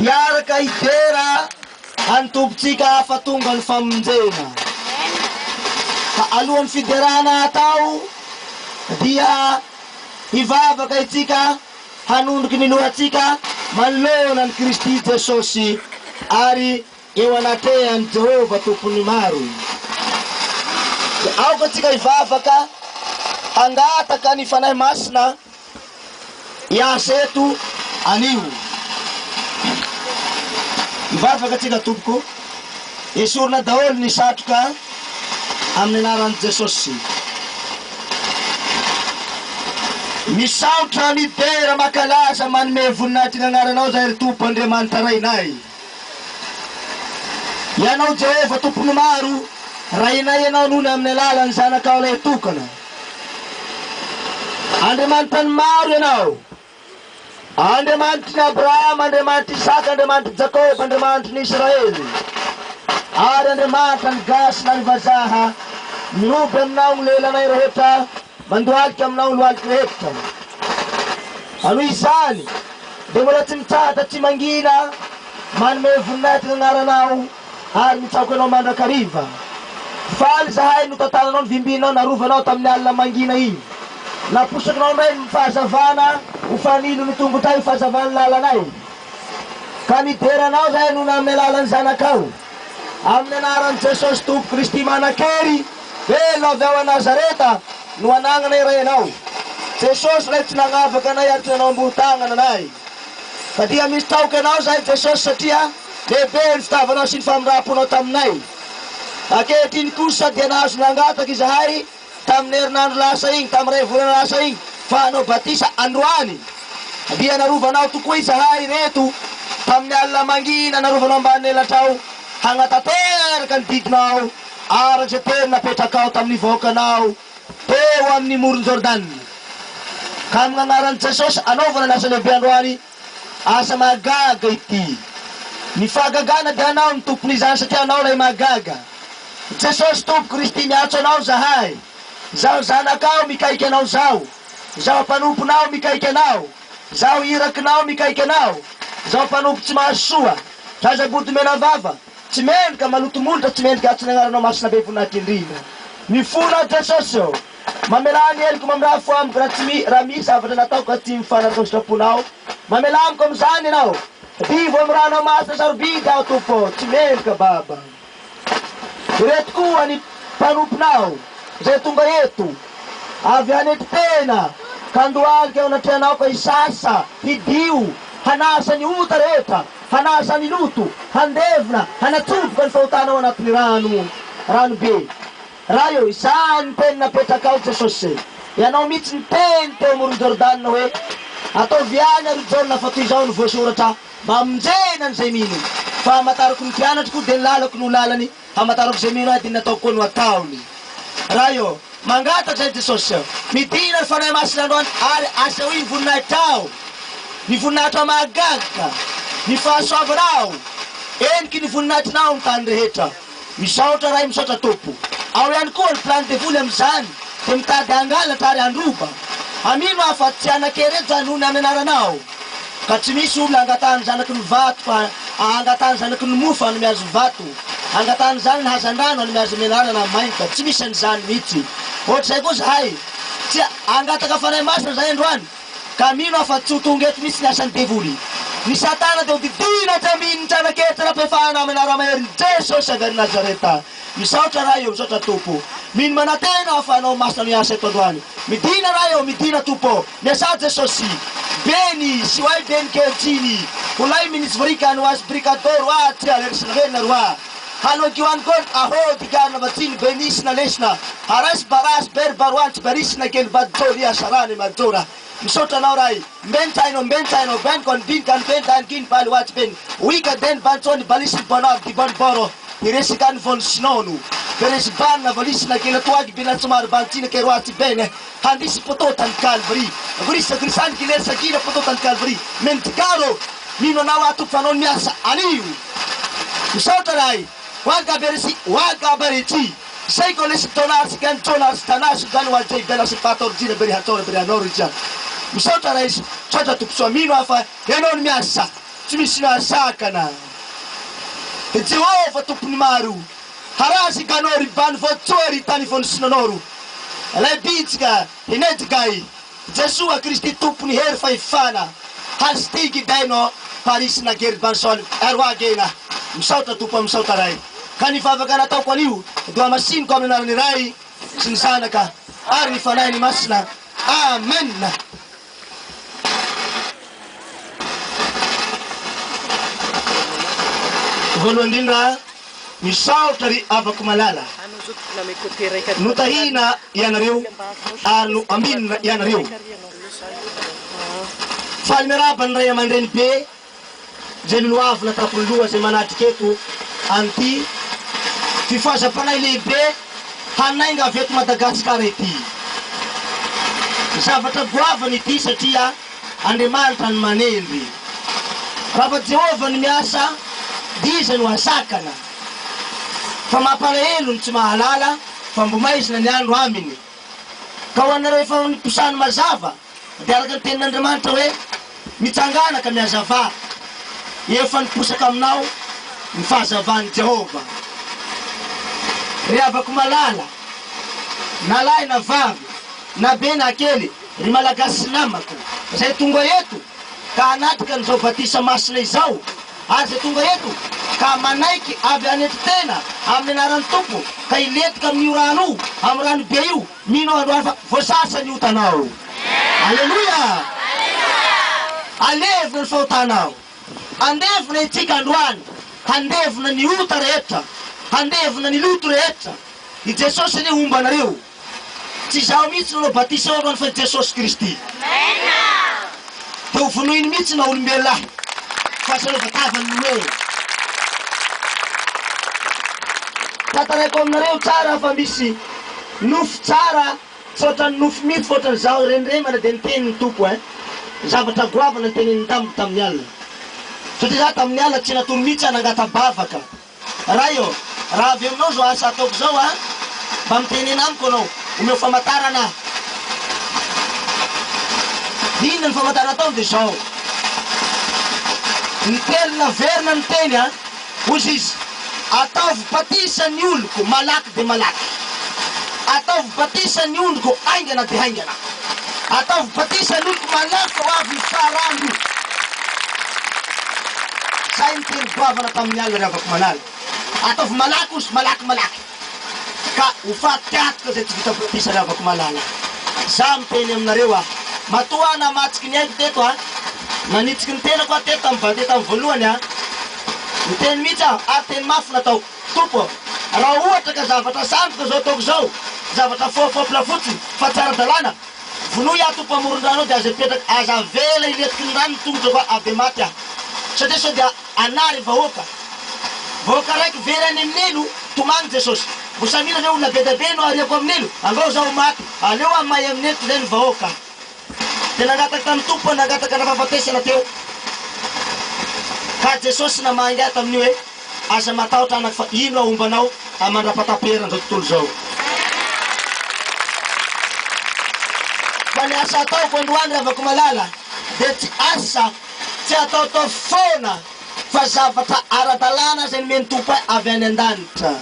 Miaraka idera antompitsika afatonga ny famonjena. Ka alohan'ny fiderana atao dia hivavaka itsika hanondroky ny lohatsika manoloana ny Kristy Jesosy ary eo anatrehan'i Jehova tompony maro. Aoka tsika hivavaka hangataka ny fanahy masina hiasa eto anio. Hivavaka tsika tompoko, esorina daholo ny satroka amin'ny anaran'i Jesosy. Misaotra ny tera makalaza manome voninahitry ny agnaranao zay ry Tompo Andriamanitra rainay. Ianao Jehova tompony maro, rainay ianao nony amin'ny alalan'ny zanakao lay tokana. Andriamanitra ny maro ianao, Andriamanitra ny Abrahama, Andriamanitra Isaka, Andriamanitra Jakob, Andriamanitra ny Israely, ary Andriamanitra ny gasy na ny vazaha, mioby aminao ny lelanay rehetra, mandohalika aminao ny lohalika rehetra. Ano izany, dia mbola tsy mitsahatra tsy mangina, manome voninahitry ny agnaranao, ary mitsaoka anao mandrakariva. Faly zahay no tantananao ny vimbinao, narovanao tamin'ny alina mangina iny. Naposakinao ndray ny fahazavana, ho fanilo ny tongo tayo fahazavana lalanay. Ka nideranao zahay noho amin'ny alalan'ny zanakao. Amin'ny anaran'i Jesosy Tompo Kristy Manakery, velo avy ao a Nazareta, no anagnana irenao. Jesosy ray tsy nagnavaka anay ary tsy nanao ambon-tagnana anay. Fa dia misy taoky anao zahay Jesosy satria lehibe ny fitavanao sy ny famindram-ponao taminay. Ankehitriny kosa dia nahazo nangataka izahay tamin'ny herinandro lasa igny, tamin'ny ray volana lasa igny, fa hanao batisa androany. Dia narovanao tokoa izahay reto tamin'ny alina mangina, narovanao ambany elatrao hagnatanteraka ny didinao ary zay teny napetrakao tamin'ny vahoakanao teo amin'ny moron Jordan. Ka amin'ny agnaran'i Jesosy anaovana lasa lehibe androany asa magaga ity. Ny fahagagana dia anao ny tompony izany satria anao lay magaga. Jesosy Tompo Kristy miatso anao zahay. Zaho zanakao mikaiky anao zao. Zaho mpanomponao mikaiky anao. Zaho irakinao mikaiky anao. Zaho mpanompo tsy mahasoa. Zazabody mena vava. Tsy mendrika malotomolotra, tsy mendrika atsy ny agnaranao masina be voninahitry indrindra. Mifona Jesosy eo. Mamelany heliko mamrafo amiko raha misy zavatra natao ka tsy mifanatao sitraponao. Mamela amiko amizany ianao. Divo amy ranao masina sarobidy aho Tompo, tsy mendrika baba. Reto koa ny mpanomponao zay tonga eto avy hanety tena ka andohalika eo anatrehanao ka isasa, hidio, hanasa ny ota rehetra, hanasa ny loto, handevina, hanatsofoka ny fahotanao anatin'ny rano be. Raha io izany teny napetrakao Jesosy. Ianao mihitsy ny teny teo moron Jordan hoe ataovy any ary Jona fa toy izao ny voasoratra mamonjena an'izay mino. Fa hamatarako ny mpianatry koa dia ny lalako no lalany, hamatarako izay mino ahy dia nataoko koa no ataony. Raha io mangataky zay Jesosy eo. Midina ny fanahy masina androany ary asa iny voninahitrao, ny voninahitra mahagaga, ny fahasoavanao, eniky ny voninahitrinao ny tany rehetra. Misaotra rahay, misaotra Tompo. Ao ihany koa ny plany devoly am'izany, dia mitady hangalatra ary handroba. Amino afa tsy anakereto zany noho ny amin'ny anaranao. Ka tsy misy olona angatahany zanaky ny vato fa angatahany zanaky ny mofo any miazo vato. Angatahany zany ny hazandrano any miazo menarana mainka. Tsy misy an'izany mihitsy. Ohatr'izay koa zahay, tsy angataka fanahy masina zahay androany. Ka mino afa tsy ho tonga eto mihitsy ny asan'ny devoly. Ny satana dia didina tsy aminy tranaketsa rapefahana amin'ny ara-maherin'i Jesosy agary Nazareta. Misaotra raha eo, misaotra Tompo. Mino manatena afa anao masina miasa eto androany. Midina raha eo, midina Tompo. Miasa Jesosy. Beny, sy hoay beny kehitriny. Olay minisy vrikany ho azy brikador hoa tsy alerisina venina roa. Haloaky hoany koa ahody garina vatsiny benisina lesina. Aras baras ber baroan tsy barisina kely badjori asarany majora. Misaotra anao rahay. Mbentsaino ben kon bin kan ben dan kin bali watch ben. Wika den bantsoni balisi bonab di bon boro. Iresikan von snono. Beres ban na valisina kela tuagi bina sumar bantina ke roati bene. Handisi pototan Calvary. Grisa grisan kiler sakina pototan Calvary. Mentkaro. Mino na watu fanon miasa aliu. Misaotra rahay. Waga beresi, waga bereti. Sei con le tonars kan tonars tanas gan wajay bela si pator jina beri hator beri anorija. Misaotra rahay. Saotra Tompo mino afa enon miasa. tsy misy nasakana. Jehova tompony maro harazy ganori bany voatsory tany vonisonanoro alay bitsika hinedgay Jesua Kristi tompony hery fahefana hastigy daino parisina gery bansol arwagena misauta tupa misauta ray kanifavaka nataoko anio doa masiniko amin'ny anarany ray sy ny zanaka ary ny fanahy ny masina. Amen. Voalohany indrindra misaotra ry avako malala notahina ianareo ary no ambinina ianareo faly miarabany ray aman-dreny be zay noavina tapoloha zay manatriky eto anty fifaza-panay lehibe hanainga avy eto Madagasikara ety. Zavatra goavany ity satria Andriamanitra ny manendry. Raha Jehova ny miasa diza no asakana. Fa mampalahelo ny tsy mahalala fa mbo maizina ny andro aminy. Ka ho anareo efa niposany mazava dia araka ny tenin'Andriamanitra hoe mitsanganaka miazava. Efa niposaka aminao ny fahazavany Jehova. Ry avako malala na lahy na vavy na be na kely ry malagasy namako zay tonga eto ka anatrika an'izao batisa masina izao ary zay tonga eto ka manaiky avy anety tena amin'ny anaran'ny Tompo ka iletika amin'io rano amin'ny rano be io mino androany fa voasasany io tanao. Aleluia. Alevina ny fahotanao andevina itsika androany handevina ny ota rehetra handevina ny loto rehetra i Jesosy ny omba anareo tsy zaho mihitsy nanao batisa eo androany fa Jesosy Kristy. Teo vonoiny mihitsy na olombelona fa salavatavany hoe tataraiko aminareo tsara fa misy nofo tsara tsy ohatran'ny nofo mihitsy fa ohatran'ny zaho reniremana dia nitenin'ny Tompo zavatra goavana nyteneniny tamiko tamin'ny alina satria za tamin'ny alina tsy natoro mihitsy anangata-bavaka raha raha avy aminao zao asa ataoko zao mba mitenena amiko anao omeo famantarana. Inona ny famantarana atao dia zao ny telina verina ny teny hozy izy ataovy batisa ny oloko malaky dia malaky, ataovy batisa ny ondriko haingana dia haingana, ataovy batisa ny oloko malaky ho avy ny farandro. Zay ny teny goavana tamin'ny alina ry avako malala. Ataovy malaky ozy malaky ka ho fatiatika zay tsy vita batisa ry avako malala. Za miteny aminareo matoa na matsiky ny aiko teto nanitsika ny tenako teto amin'ny bateta amin'ny voalohany miteny mihitsy ary teny mafy natao Tompo raha ohatra ka zavatra sandoka zao ataoko zao zavatra fofopla fotsiny fa tsara dalàna vonoy Tompo amoron-drano dia aza petraka aza vela iletiky ny rano tongotra koa avy maty satria sao dia anary vahoaka raiky very any amin'ny elo tomagny Jesosy mbo samira zay olona be da be no ariako amin'ny elo angao zaho maty aleo amay amin'ny eto zay ny vahoaka dia nangataka tamin'ny Tompo nangataka nafafatesana teo ka Jesosy namaingy ahy tamin'io hoe aza matahotra anako fa ino aombanao amandrapataperana zao tontolo zao. Fa ny asa ataoko androany ry avako malala dia tsy asa tsy ataotao foana fa zavatra ara-dalàna zay nomeny Tompo avy any an-danitra.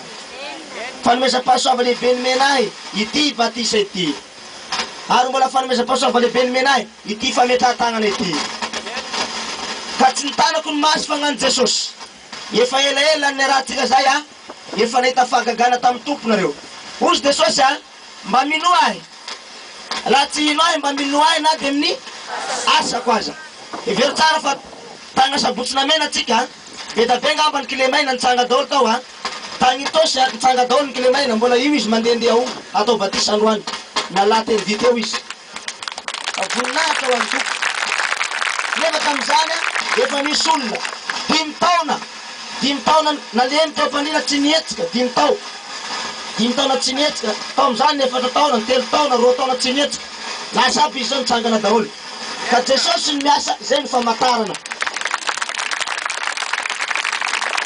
Fanomezam-pahasoava lehibe nomenahy ity batisa ity ary mbola fanomezam-pahasoava lehibe nomenahy ity fametrahan-tagnana ity. Ka tsy nitanako ny masy fagnano Jesosy efa elaela ny rahantsika zay efa nahita fahagagana tamin'ny Tompo nareo. Ozy Jesosy mba mino ahy laha tsy ino ahy mba mino ahy na dia amin'ny asako aza. Every tsara fa tagna sabotsina mena atsika be da be ngamba ny kilemaina nitsanga daholo tao tagny tosy nitsanga daholo ny kilemaina mbola io izy mandehandeha atao batisa androany nalateny vita eo izy voninahitra ho an'ny Tompo. Nefa tamin'izany efa misy olona 5 taona nalemy teo am-pandriana tsy nihetsika 5 taona tsy nihetsika tao amin'izany 4 taona 3 taona 2 taona tsy nihetsika lasa aby izy zao nitsangana daholo. Ka Jesosy ny miasa zay ny famantarana.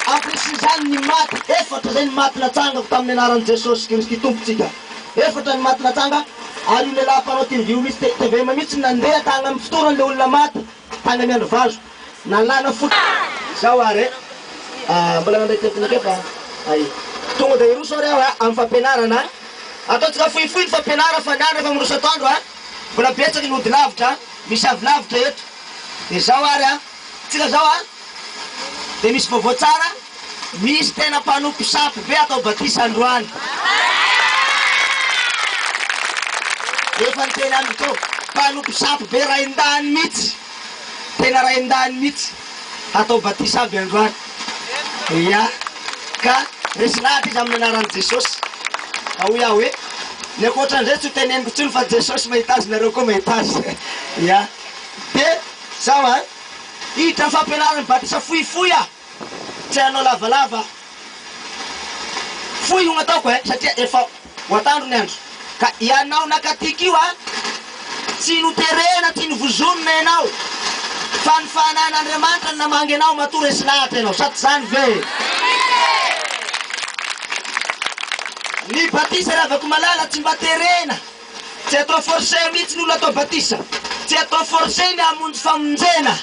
Ampirisiny ny maty efatra zay ny maty natsangako tamin'ny anaran'i Jesosy Kristy Tompotsika. Efatra ny maty natsanga ary io lehilahy mpanao TV misy TV mihitsy nandeha tagna amin'ny fotoana le olona maty tagna miandro vazo nalana foot zao are mbola manday tetinake fa ay tonga de iroso reo amin'ny fampianarana ataotsika fohifohy ny fampianara fa niany refa miroso atoandro mbola betsaky ny ody lavitra misy avy lavitra eto de zao ary tsika zao de misy vaovao tsara misy tena mpanompo sapy be atao batisa androany efa ny tena aminy to mpanompo sapy be raha indany mihitsy tena raha indany mihitsy atao batisa aby androany ia ka resy lahatra izy amin'ny anaran'i Jesosy ao iaho hoe ny akoatran'izay tsy ho teneniko tsony fa Jesosy mahita azy nareo koa mahita azy ia de zao hiditra ny fampianarany batisa fohifohy tsy hanao lavalava fohy ho gn'ataoko satria efa ho atandro ny andro ka ianao nakatika io tsy noterena ty novozonina ianao fa ny fahanan'Andriamanitra ny namangy anao matoa resy lahatra ianao sady zany ve ny batisa raha avako malala tsy mba terena tsy atao forcé mihitsy ny olo atao batisa tsy atao forcé ny amonjy famonjena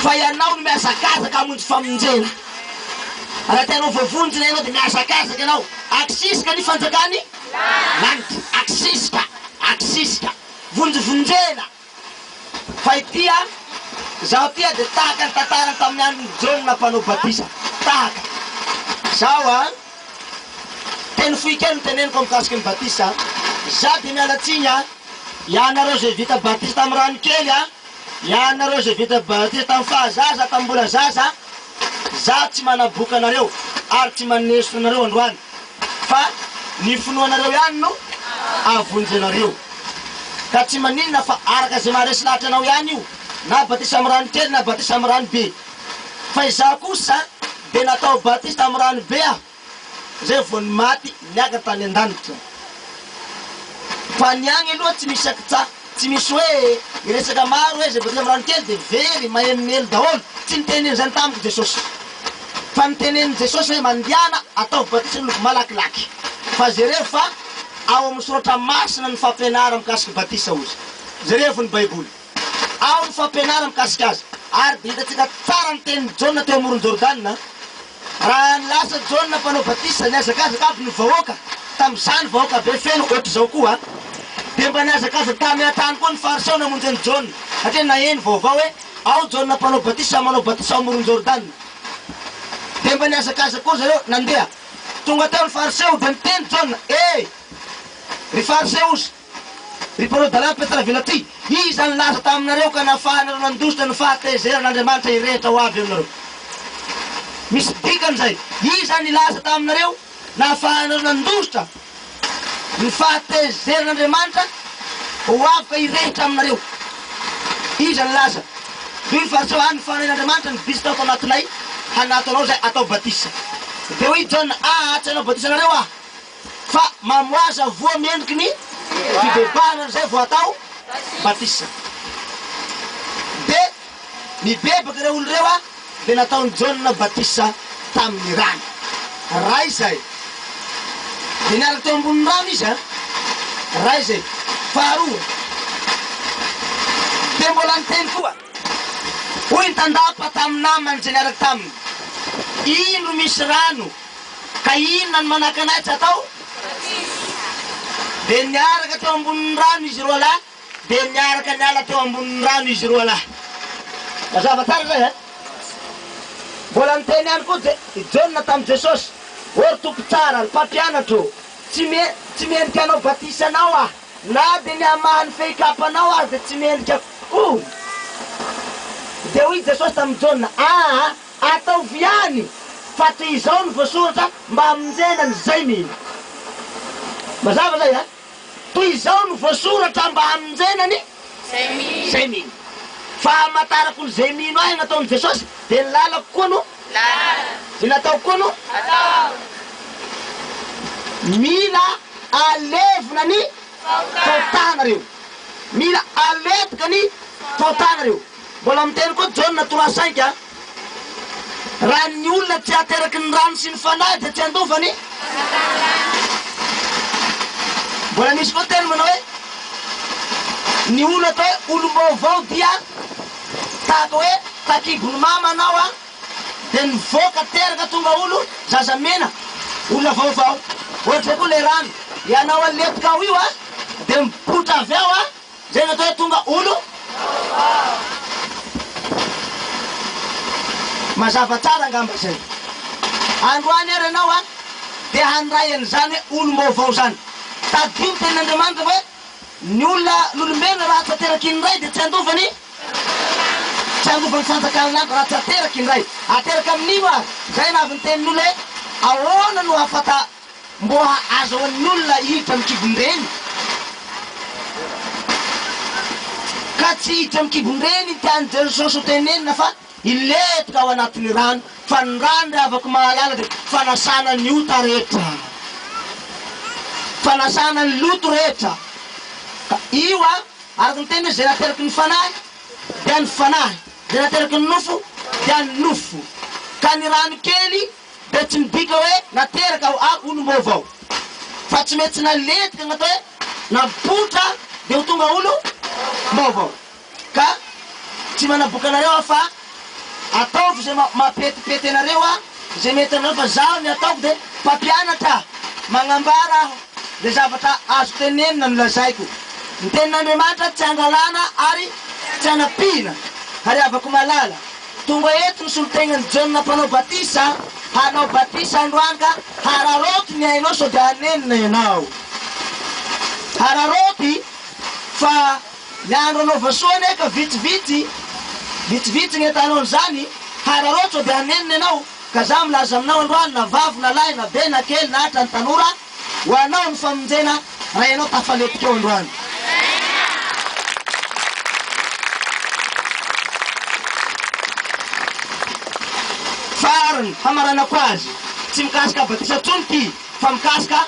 fa ianao no miasakazaka amonjy famonjena raha tianao voavonjina ianao de miasakazaka ianao aksisika ny fanjakany lanitra aksisika vonjovonjena fa itya zaho tia de tahaka ny tantarany tamin'ny androny John nampanao batisa tahaka zao teny fohy kely miteneniko mikasiky ny batisa za de mialatsiny ianareo zay vita batisa tamy rano kely ianareo zay vita batisa tamy fahazaza tamy mbola zaza za tsy manaboka anareo ary tsy maneso anareo androany fa ny finoanareo ihany no avonjenareo ka tsy maninona fa araka zay maharesy lahatra anao ihany io na batisa amy rano kely na batisa amy rano be fa izaho kosa de natao batisa tamy rano be zay vao ny maty niaka tany an-danitra fa niagny aloha tsy misy akitsa tsy misy hoe iresaka maro hoe zay batisa amy rano kely de very mahelinely daholo tsy niteneny zany tamiko Jesosy fa niteneny Jesosy hoe mandiana atao batisa loko malakilaky fa zareo fa ao amin'ny soratra masina ny fampianara mikasiky batisa ozy zareo ny baiboly ao ny fampianara mikasiky azy ary de hitatsika tsara ny teny John teo amoron Jordan raha nilasa John nampanao batisa niazakazaka aby ny vahoaka tam'izany vahoaka be feno ohatry zao koa de mba niazakazaka tamy atany koa ny fariseo namonjy John satria naheny vaovao hoe ao John nampanao batisa manao batisa amoron Jordan de mba niazakazaka koa zareo nandeha tonga teo ny fariseo de niteny John ry fariseo ozy ry mpanao dalàna Petravila ty iza nilaza taminareo ka nafahanareo nandositra ny fahatezeran'Andriamanitra irehitra ho avy aminareo misy dikany zay iza nilaza taminareo nafahanareo nandositra ny fahatezeran'Andriamanitra ho avy ka irehitra aminareo iza nilaza io ny fariseo ny fahanan'Andriamanitra ny bisy tao anatinay hanato anao zay atao batisa de hoe John tsy anao batisa anareo fa mamoaza voa mendriky ny fibebahana zay vo atao batisa de mibebaky reo olo reo de nataony John batisa tamin'ny rano ray zay de niaraky teo ambony rano izy ray zay faharoa de mbola niteny koa hoy ntandapa tamy namany zay niaraky taminy ino misy rano ka inona ny manaka anay tsy atao de niaraka teo ambony rano izy roa lahy de niaraka niala teo ambony rano izy roa lahy mazava tsara zay mbola niteny any koa John tamy Jesosy ory tompo tsara ry mpampianatro tsy mendriky anao batisa anao na de niamahany fehikapanao azy de tsy mendriky ako de hoy Jesosy tamy John ataovy any fa toy izao ny voasoratra mba hamonjenany zay mihiny mazava zay toy izao ny voasoratra mba hamonjenany zay mihiny fa hamatarako ny zay mihino ahy nataony Jesosy de ny lalako koa no de nataoko koa no mila alevina ny fahotanareo mila aletika ny fahotanareo mbola miteny koa John 3:5 raha ny olona tsy ateraky ny rano sy ny fanahy de tsy andovany mbola misy koa teny manao hoe ny olona atao hoe olo vaovao dia tahaka hoe takibony mama anao a dia nivoaka teraka tonga olo zazamena olona vaovao ohatra koa le rano ianao aletika ao io a dia mipotra avy ao a zay natao hoe tonga olo mazava tsara angamba zay androany ary anao a dia handray an'izany hoe olom-baovao zany tadio ny tenin'Andriamanitra hoe ny olona l'olombelona raha tsy ateraky indray dia tsy andovany fanjakan'andro raha tsy ateraky indray ateraka amin'io a zay na avy ny tenin'olo hoe ahoana no afata mbo azahoan'ny olona hiditra mikibon-dreny ka tsy hiditra mikibon-dreny tiany Jesosy ho tenenina fa iletika ao anatin'ny rano fa ny rano ry avako mahalala dia fanasana ny ota rehetra fanasana ny loto rehetra ka io a araky ny teny hoe zay nateraky ny fanahy dia ny fanahy zay nateraky ny nofo dia ny nofo ka ny rano kely dia tsy midika hoe nateraka olo-baovao fa tsy mety naletika gn'atao hoe napotra dia ho tonga olo baovao ka tsy manaboka anareo fa ataovy zay mapetipety anareo a zay mety anareo fa zaho ny ataoko dia mpampianatra magnambara aho le zavatra azo tenenina nolazaiko ny tenin'Andriamanitra tsy angalana ary tsy anapina ary avako malala tonga eto ny solotegnan'ny Jeanina mpanao batisa hanao batisa androany ka hararoty ny ainao sao dia hanenina ianao hararoty fa ny andro anao vasoany eka vitsivitsy ny etanao n'izany hararoty sao dia hanenina ianao ka za milaza aminao androany na vavy na lahy na be na kely na atra ny tanora ho anao ny famonjena raha ianao tafaletikeo androany farany famaranako azy tsy mikasika batisa tsony ty fa mikasika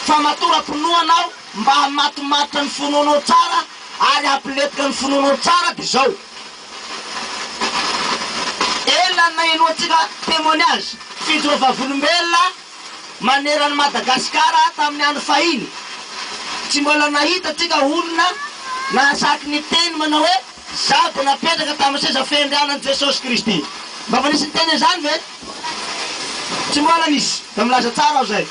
famatoram-pinoanao mba hamatomatotra ny finoanao tsara ary hampiletika ny finoanao tsara dia zao elany naino atsika témoignage fijorovam-olombelona maneran'ny Madagasikara tamin'ny andro fahiny tsy mbola nahita atsika olona nasaky ny teny manao hoe zaho dia napetraka tamin'ny seza fiandrianan'i Jesosy Kristy mba fa nisy teny zany ve tsy mbola nisy da milaza tsara aho zay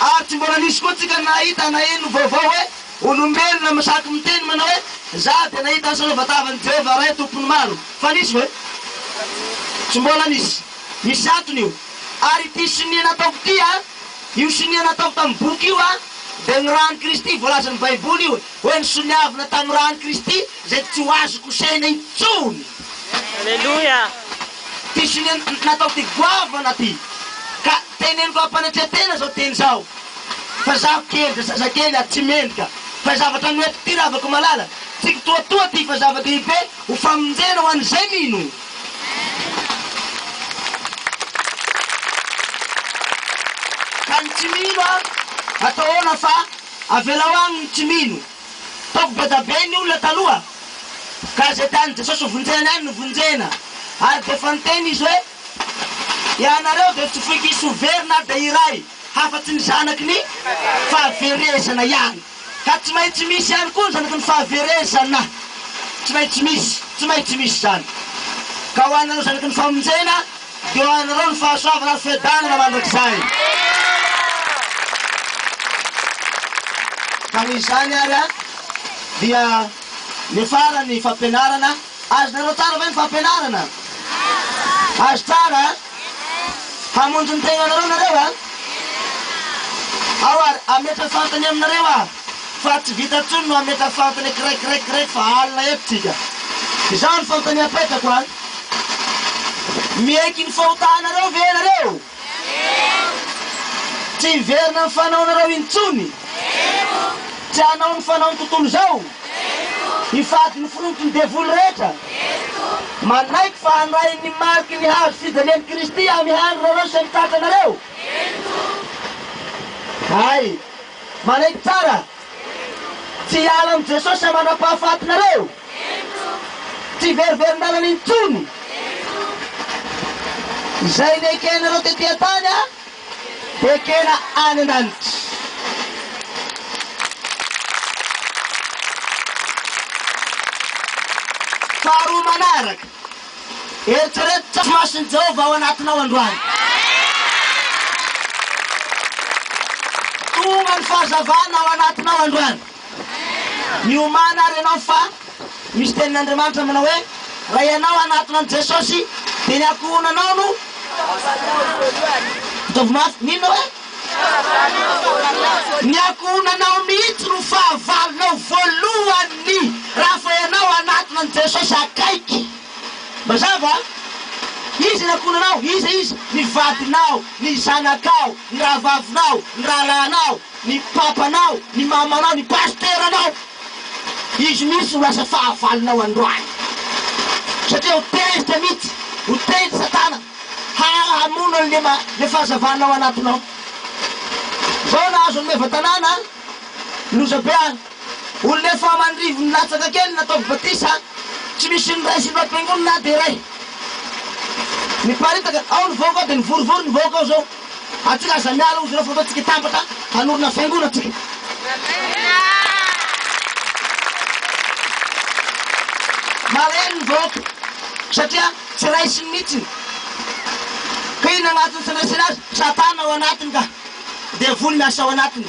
ary tsy mbola nisy koa tsika nahita naeno vaovao hoe olombelona masaky miteny manao hoe za dia nahita ny salovantavan'i Jehova ray tompony maro fa nisy ve tsy mbola nisy misy atony io ary ty sonia nataoko ty a io sonia nataoko tamin'ny boky io a dia ny rano Kristy voalazan'ny baiboly io hoe ny soniavina tamin'ny rano Kristy zay tsy ho azo kosehina intsony Alleluia. ty sonia nataoko ty goavana ty ka teneniko ampanatretena zao teny zao fa zaho kely da zazakely tsy mendrika fa zavatra noeto ty raha avako malala tsika toatoa ty fa zava-dehibe ho famonjena ho an'izay mino ka ny tsy mino a ataona fa avela ho agny ny tsy mino taoko badabe ny olona taloha ka zay tany Jesosy vonjena any novonjena ary dia fa niteny izy hoe ianareo dia tsy foiky isoverina dia iray hafatsy ny zanaky ny fahaverezana ihany ka tsy maintsy misy ihany koa ny zanaky ny fahaverezana tsy maintsy misy zany ka ho anareo zanaky ny famonjena dia ho anareo ny fahasoavana ary fiadanana mandrakizay ka misy zany ary a dia ny farany fampianarana azonareo tsara ve ny fampianarana azo tsara hamonjy ny tegna anareo nareo a ao ary ametra fantany aminareo a fa tsy vita tsony no ametra fantany kiraikiraikiray fa alina eto tsika izao ny fantany apetako a mieky ny fahotanareo ve nareo tsy hiverina ny fanaonareo intsony tsy hanao ny fanaony tontolo zao hifady ny forontony devoly rehetra manaiky fa handray ny mariky ny hazo fijalian'i Kristy amihandro rareo sy mitratra anareo ay manaiky tsara tsy hiala am' Jesosy mandrapahafatinareo tsy veriverindalany intsony zay ny ekenareo tetỳ tany a dia ekena any an-danitra faharoa manaraka eritrereto masony Jehova ao anatinao androany. Tonga ny fahazavana ao anatinao androany. Miomana ary ianao fa misy tenin'Andriamanitra manao hoe raha ianao anatinao Jesosy dia ny ankohonanao no fitaovy mafy. Ninona hoe ny ankohonanao mihitsy no fahavalonao voalohany raha fa ianao anatinao Jesosy akaiky. Mazava izy ny ankohonanao, izy ny vadinao, ny zanakao, ny rahavavinao, ny rahalahinao, ny papanao, ny mamanao, ny pasteranao. Izy misy lasa fahavalonao androany satria hotezitra mihitsy, hotezitra Satana hamono le fahazavanao anatinao. Zao nahazo ny meva-tanàna loza be any olona efa mandrivo ny latsaka kely nataovy batisa tsy misy ny ray sy ny mampiangono na de ray miparitaka ao ny vaoka dia nivorivory ny vaoka ao zao atsika aza miala ozy reo fotoatsika tambatra hanorona fiangono atsika. Maleny ny vaoka satria tsy raisiny mihitsiny ka iny agnatiny sandraisina azy Satana ao anatiny ka dia voly miasa ao anatiny.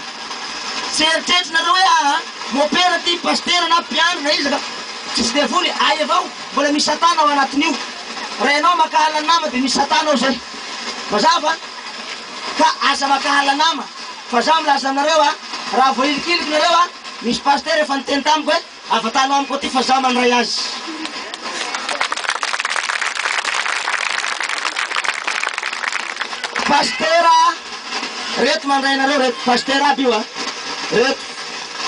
Tsy eritreritrinareo hoe mopera ty pastera na mpiandro na izy ka tsisy dia voly ay avao mbola misy Satana ao anatiny io. Raha ianao makahala nama dia misy Satana ao zay. Mazava ka asa makahala nama fa za milaza aminareo raha voilikiliky nareo misy pastera efa niteny tamiko hoe avatanao amiko ty fa za mandray azy. Pastera reto mandray nareo reto pastera aby io reto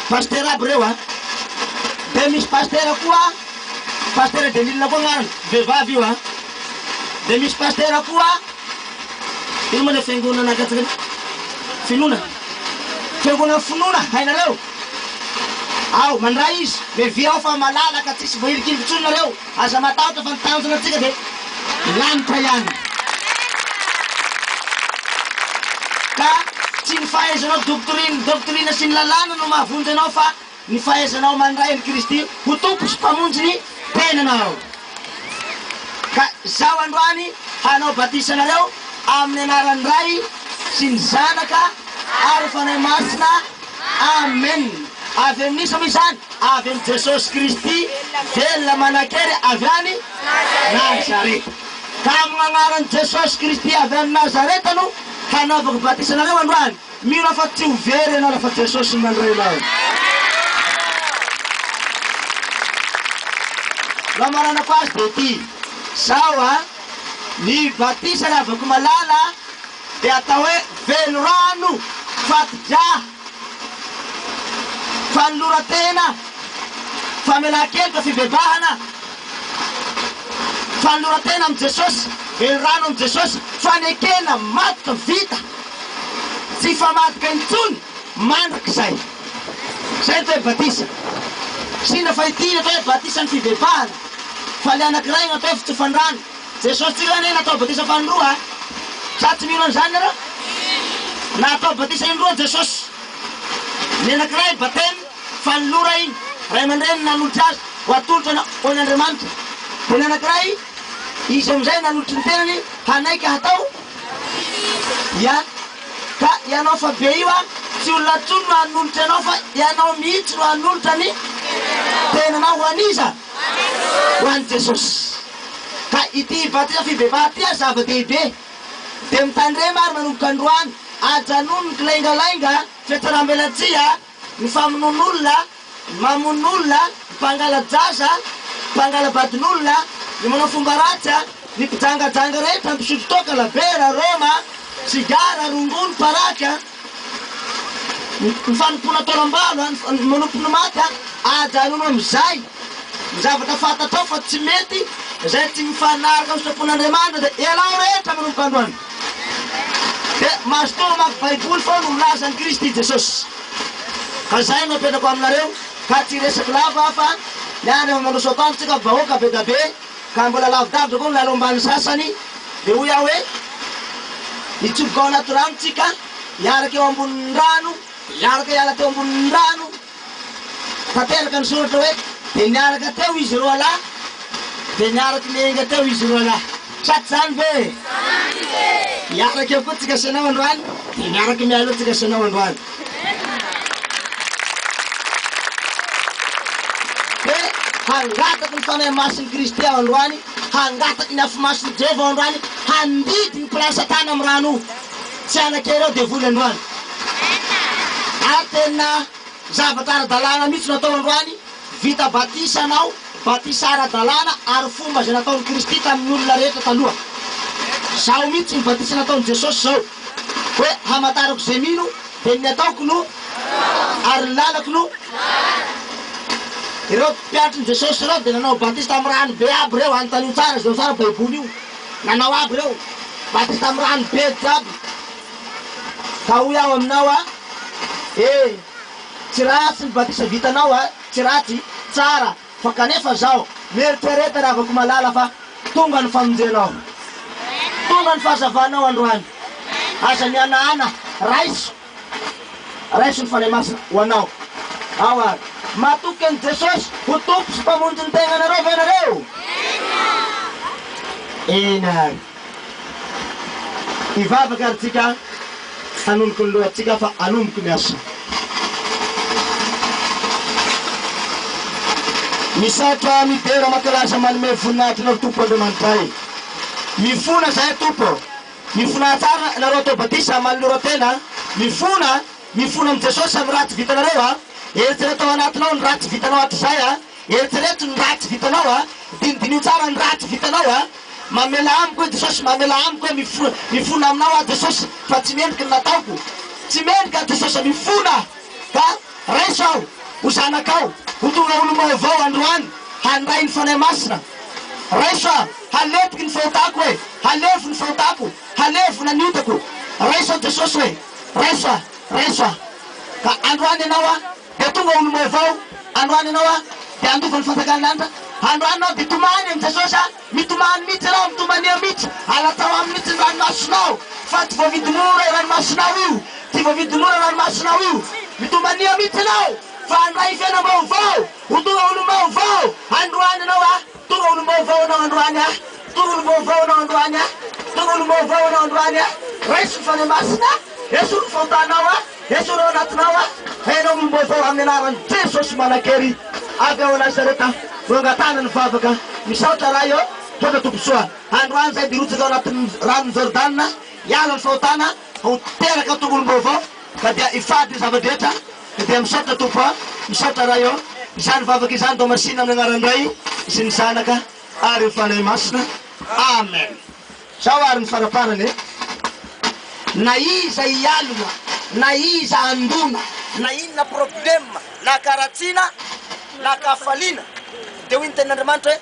pastera aby reo dia misy pastera koa pastera Delila koa agnarany vehivavy io dia misy pastera koa ino moa le fiangonana anakatsaka finoana fiangonana finoana hainareo ao mandray izy mevia ao fa malalaka tsisy voilikiliky intsony nareo aza matahotra fa nitanjona atsika dia lanitra ihany. Ka tsy ny fahaizanao doktrina sy ny lalàna no mahavonjy anao fa ny fahaizanao mandray ny Kristy ho tompo sy mpamonjy ny tenanao. Ka zao androany hanao batisanareo amin'ny anaran'ny Ray sy ny Zanaka ary fanahy masina. Amen. Avy amin'isa moa izany avy amin'ny Jesosy Kristy velona manakery avy any Nazareta. Ka amin'ny anaran'i Jesosy Kristy avy any Nazareta no hanaovako batisanareo androany. Mino fa tsy ho very ianao lafa Jesosy mandray anao. Laha maranako azy dia ty sao ny batisa lavako malala dia atao hoe velorano fatidraha fanolora-tena famelan-keloka fibebahana fanolora-tena amin'ny Jesosy velorano amin'ny Jesosy fanekena matoka vita tsy famatoka intsony mandraka zay zay to hoe batisa. Sina fahitiny atao hoe batisa ny fibebahana fa le anakiray natao hoe fitsofandrano Jesosy tsika ne natao batisa fanindroa sa tsy mino an'izany nareo na atao batisa indroa Jesosy. Ny anakiray batemy fanolora iny ray aman-dreny nanolotra azy ho atolotra ho an'Andriamanitra. Dia ny anakiray izy amin'izay nanolotry ny tenany hanaiky hatao ka ianao fa be io tsy olona tsony no hanolotra ianao fa ianao mihitsy no hanolotra ny tenanao ho an'iza ho an'i Jesosy. Ka ity batisa fibebaha ty zava-dehibe dia mitandre maro manomboka androany ajanono ny kilaingalainga fiatsarambelatsya ny famonon'olona mamon'olona mpangalajaza mpangalabadin'olona ny manao fomba ratsa ny mpijangajanga rehetra mpisotro toka labera roma sigara rongony paraka ny fanompona tolam-balo manompony maty ajanono am'izay ny zavatra fantatrao fa tsy mety zay tsy mifanaraka amin'ny sotrapon'Andriamanitra dia ialao rehetra manomboka androany. Dia mazotoa mamaky baiboly fao no milaza ny Kristy Jesosy. Ka zay no apetrako aminareo ka tsy resaky lava fa niany efa mandroso atoandro tsika vahoaka be da be ka mbola lavidavitra koa milalao ambany sasany dia hoy aho hoe hitsoboka ao anaty rano tsika hiaraka eo ambonin'ny rano hiaraka hiala teo ambonin'ny rano tanteraka ny soratra hoe dia niaraka teo izy roa lahy de niaraky miainga teo izy roa lahy saty zany ve miaraky eo koa tsika sanao androany de miaraky mialo tsika sanao androany de hangataky ny fanahy masin'ny Kristy aho androany hangataky ny afo masin'ny Jehova androany handity ny place tany amin'ny rano io tsy anakereo de voly androany tena zavatra ara-dalàna mihitsy natao androany vita batisa anao batisa ara-dalàna ary fomba zay nataon'ny Kristy tamin'ny olona rehetra taloha zao mihitsy ny batisa nataon'i Jesosy zao hoe hamatarako zay mino de ny ataoko no ary ny lalako no ireo mpiatry ny Jesosy ireo de nanao batisa tamin'ny rano be aby reo antanio tsara zao tsara baiboly io nanao aby reo batisa tamin'ny rano be jiaby ka ho iaho aminao tsy ratsy ny batisa vitanao tsy ratsy tsara fa kanefa zao mieritsereta raha avako malala fa tonga ny famonjenao tonga ny fahazavanao androany aza mianaana raiso ny fanahy masina ho anao ao ary matoky an'i Jesosy ho tompo sy mpamonjy ny tegna nareo ve nareo eny ary ivavaka ary tsika hanomboky ny lohatsika fa hanomboky miasa misatra midera makalaza manome voninahitra nareo tompo Andriamanitra e mifona zahay tompo mifona tsara nareo atao batisa maloreo tena mifona amin'ny Jesosy amin'ny ratsy vitanareo eritsereto ao anatinao ny ratsy vitanao hatrizay eritsereto ny ratsy vitanao dinidinio tsara ny ratsy vitanao mamela amiko hoe Jesosy mamela amiko hoe mifona aminao Jesosy fa tsy mendriky ny nataoko tsy mendrika Jesosy mifona ka raiso aho ho zanakao ho tonga olo maovao androany handray ny fanahy masina raiso haletiky ny fahotako hoe halevo ny fahotako halevo na niotako raiso Jesosy hoe raiso ka androany ianao de tonga olo maovao androany ianao de andova ny fantakan'andra androany anao de tomany amin'ny Jesosy mitomany mihitsy anao mitomania mihitsy alatao amin'ny mihitsy ny ranomasinao fa tsy voavidinora ranomasinao io tsy voavidinora ranomasinao io mitomania mihitsy anao fa andray fiaina maovao ho tonga olo maovao androany anao tonga olo maovao anao androany tonga olo maovao anao androany tonga olo maovao anao androany raiso ny fanahy masina esoro ny fahotanao esoro ao anatinao hainao olo maovao amin'ny anarany Jesosy manakery avy ao Nazareta vongatana ny vavaka misaotra raha io tonga tomposoa androany zay de rotsaka ao anatin'ny ranony Jordana iala ny fahotana ho teraka tonga olo maovao ka dia ifady ny zava-drehetra dia misaotra tompo misaotra raha io izany vavaka izany do masina amin'ny anaran-dray sy ny zanaka ary ny fanahy masina amen zao ary ny faraparany na iza ialona na iza andona na inona problema na karatsina na kafalina de hoy ny tenin'Andriamanitra hoe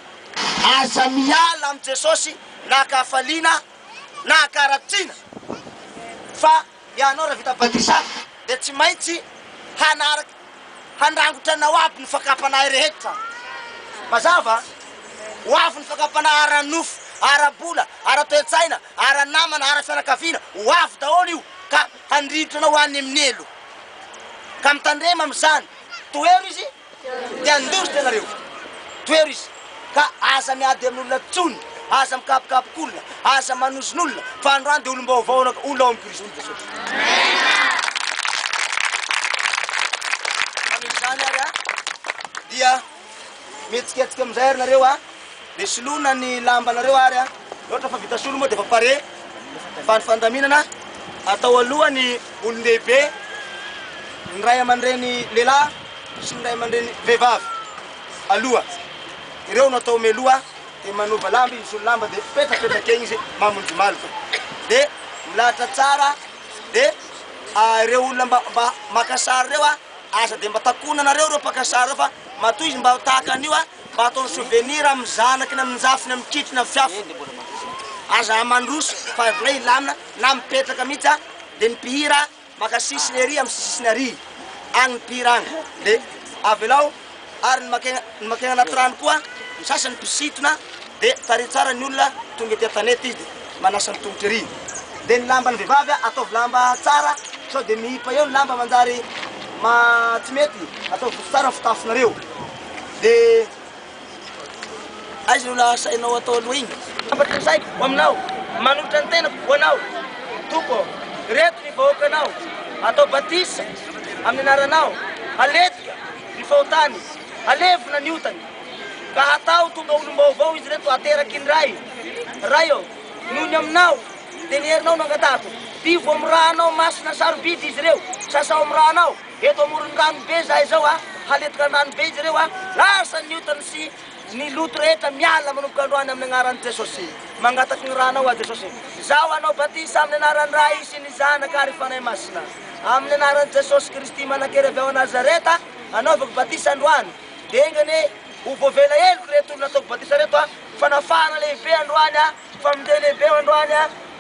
aza miala amin'ny Jesosy na kafalina na karatsina fa ianao raha vita batisa de tsy maintsy hanaraky handrangotra anao aby ny fakapanahy rehetra mazava ho avy ny fakapanahy ara-nofo ara-bola ara-toetsaina ara-namana ara-fianakaviana ho avy daholo io ka handrindra anao any amin'ny elo ka mitandrema amin'izany toero izy de andosy tenareo toero izy ka aza miady amin'olona tsony aza mikapokapok'olona aza manozon'olona fa androany de olom-baovao olona ao amin'ny Kristy Jesosy amin'izany ary dia mihetsiketsika amin'izay ary nareo de solona ny lambanareo ary loatra fa vita solo moa de fa pare fa ny fandaminana atao alohany olon-dehibe ny ray aman-dreny lehilahy sy ny ray aman-dreny vehivavy aloha ireo no atao meloha de manova lamba izy olo lamba de petrapetraka egny izy mamonjy malika de milahatra tsara de ireo olona mba makasary reo aza de mba takonanareo reo mpakasary reo fa matoy izy mba tahaka an'io mba ataony souvenir amin'ny zanakiny amin'ny njafiny amin'ny kitriny amin'ny fiafo aza amandroso fa lay lamina na mipetraka mihitsy de ny mpihira maka sisiny ary amin'ny sisiny ary agny ny mpihira agny de avy lao ary ny makegna anaty rano koa ny sasany mpisitona de tare tsara ny olona tonga ety tanety izy de manasa ny tongotry ary de ny lamba ny vehivavy ataovy lamba tsara sao de mihipa eo ny lamba manjary tsy mety ataovy tsara ny fitafinareo de aiza no lasainao ataonao igny ambatra saiko ho aminao manolotra ny tenako ho anao tompo reto ny vahoakanao atao batisa amin'ny anaranao aletika ny fahotany alevona ny otany ka hatao tonga olom-baovao izy reto ateraky ny ray eo noho ny aminao dia ny herinao nangatako divo amin'ny rahanao masina sarobidy izy reo sasao amin'ny rahanao eto amorony rano be zahay zao haletika ny rano be izy reo lasa ny otany sy ny loto rehetra miala manomboka androany amin'ny anaran'i Jesosy mangataky ny ranao a Jesosy zaho anao batisa amin'ny anaran'ny ray sy ny zanaka ary fanahy masina amin'ny anaran'i Jesosy Kristy manakery avy ao Nazareta anaovako batisa androany dengane ho voavela heliko reto olona ataoko batisa reto fanafana lehibe androany famindeny lehibe androany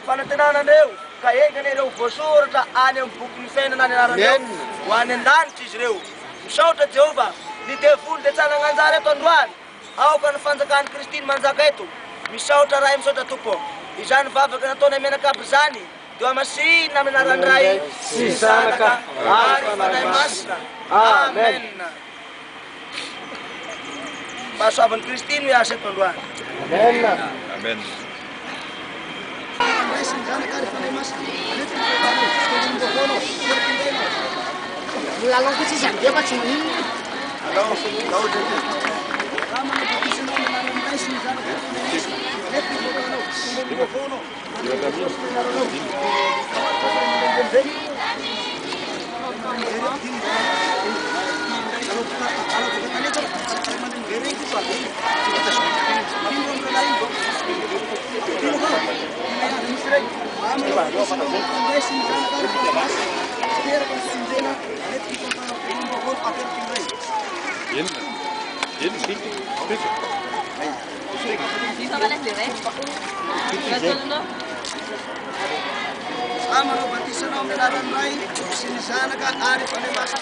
fanantenanandreo ka engane reo voasoratra any amin'ny boky fiainana any anarandreo ho any an-danitra izy reo misaotra Jehova ny devolo de tsanana anjara eto androany aoka ny fanjakany Kristiny manjaka eto misaotra ray misaotra tompo izany vavaka nataony menakabo zany deo amasina amin'ny anaran'ny ray sy zanaka ary fanahy masina amen pahasoavan'ny Kristiny miasa eto androany Amen. Lalong ko siya, dia macam ni. Sama no batisa no minaran rai sini sana ka ari pane masa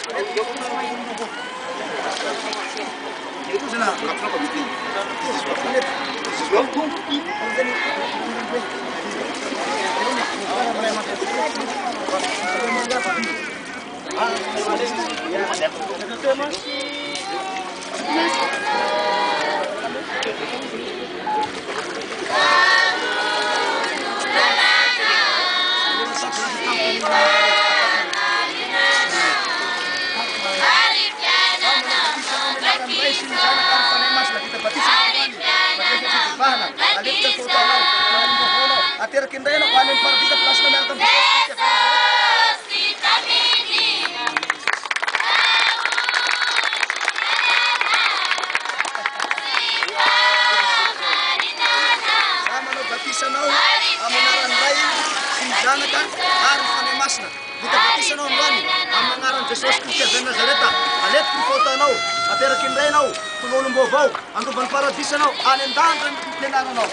itu sana kapro ko bitin Atir kinday no kanin para kita plus na meron sama no batisa no amunaran ray sinjanaka harus fanay masna kita batisa no ngani amangaran Jesus Kristus dari Nazareta alet kota no atir kinday no tululong bobaw ando ban paradisa no anendan ren kenara no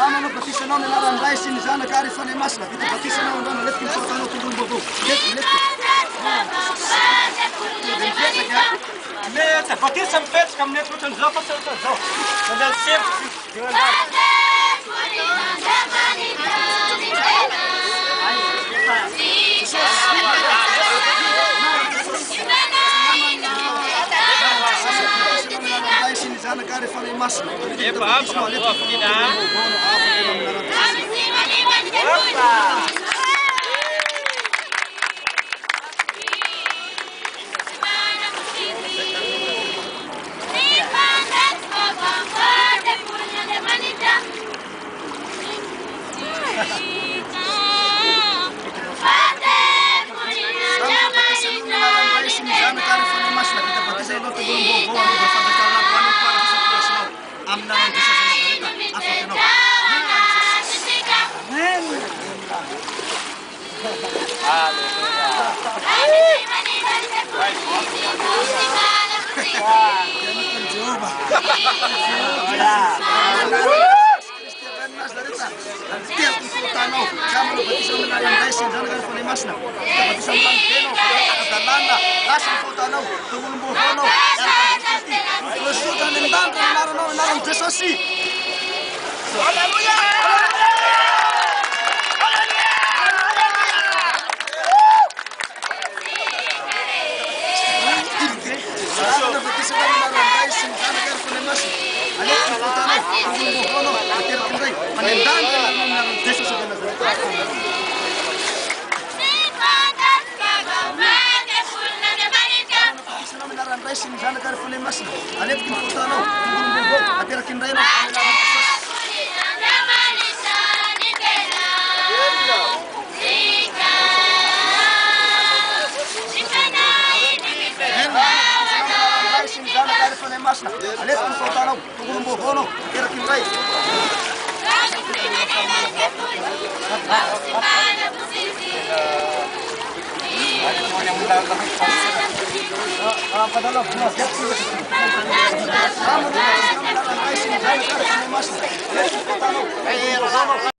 Ama no batisa no minaran rai sin sana kari fane masna kita batisa no ndo let kim kota no tulung bobo let Net, batisa pets kam net rutan zo pa sa zo. Nadal sip, dengan